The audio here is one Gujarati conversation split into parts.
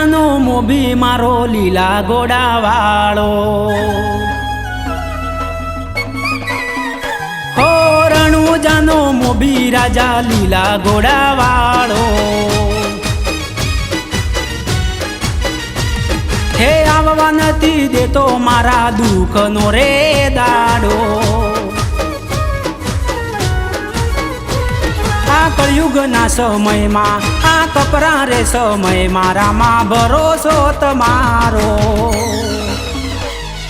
જાનો મોભી મારો લીલા ઘોડા વાળો, હો રણુ જાનો મોભી રાજા લીલા ઘોડા વાળો, હે આવવા નથી દેતો મારા દુઃખનો રે દાડો, આ કળયુગના સમયમાં આ કપરા રે સમય મારામાં ભરોસો તમારો,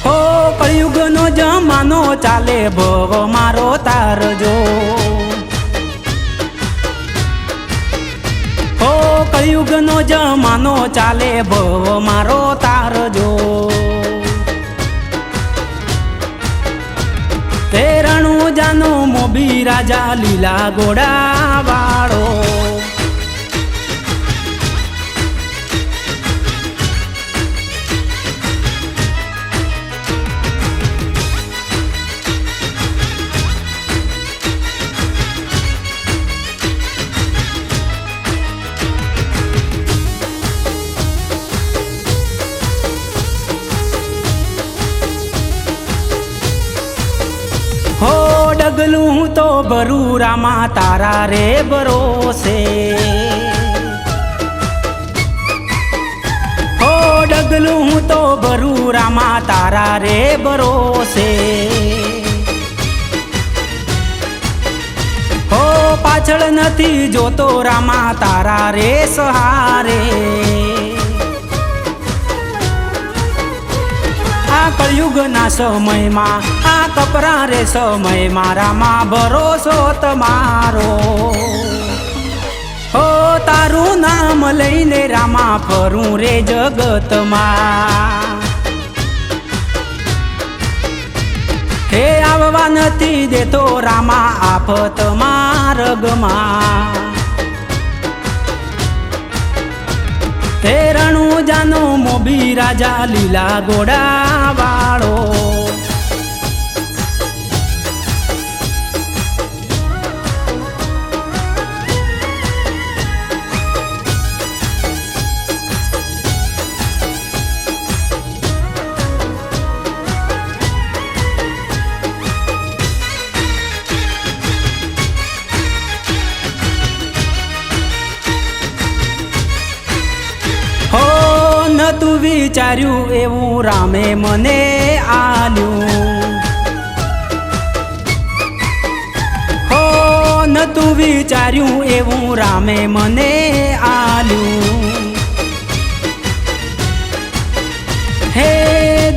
હો કળયુગનો જમાનો ચાલે ભવ મારો તારજો, હો કળયુગનો જમાનો ચાલે ભવ મારો તારજો, તે રણુ જાનો મોભી રાજા લીલા ઘોડા વાળો, હો ડગલું તો ભરૂરામાં તારા રે ભરોસે, હો ડગલું તો ભરૂરામાં તારા રે ભરોસે, હો પાછળ નથી જોતો રામા તારા રે સહારે, આ કળયુગના સમયમાં આ કપરા રે સમય મારામાં ભરોસો તમારો, હો તારું નામ લઈને રામા ફરું રે જગતમાં, હે આવવા નથી દેતો રામા આફત માર્ગમાં, તે રણુ જાનો મોભી રાજા લીલા ઘોડા વાળો, તું વિચાર્યું એવું રામે મને આલ્યું, હો નતું વિચાર્યું એવું રામે મને આલ્યું, હે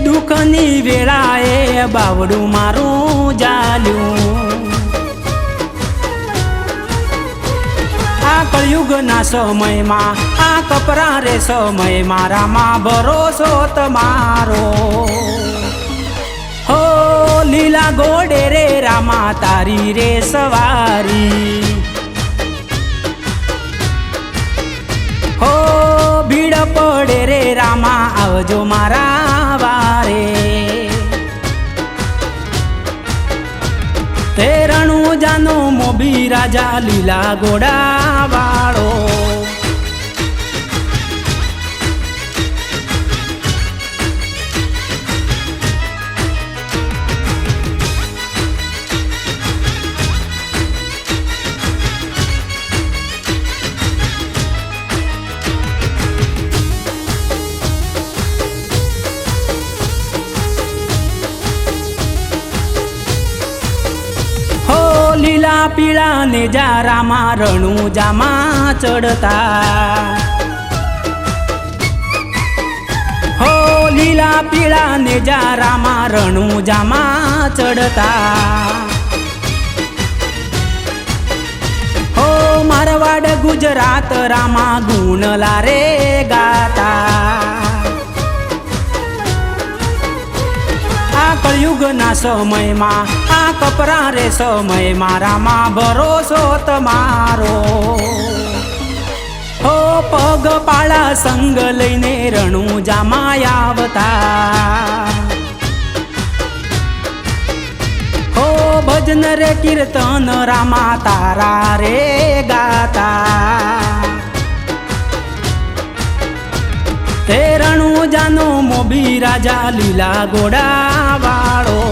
દુઃખની વેળાએ બાવડું મારું જાલ્યું, આ કળયુગના સમયમાં આ કપરા રે સમય મારામાં ભરોસો તમારો, હો લીલા ઘોડે રે રામા તારી રે સવારી, હો ભીડ પડે રે રામા આવજો મારા વારે, તે રણુ જાનો મોભી રાજા લીલા ઘોડા વાળો, લીલા પીળા ને જારામાં રણુ જામાં ચડતા, હો લીલા પીળા ને જારામાં રણુ જામાં ચડતા, હો મારવાડ ગુજરાત રામા ગુણલા રે ગાતા, આ કળયુગના સમયમાં આ કપરા રે સમય મારામાં ભરોસો તમારો, હો પગ પાળા સંગ લઈને રણુ જામાં આવતા, હો ભજન રે કીર્તન રામા તારા રે ગાતા, હે રણુજાનો મોભી રાજા લીલા ઘોડા વાળો.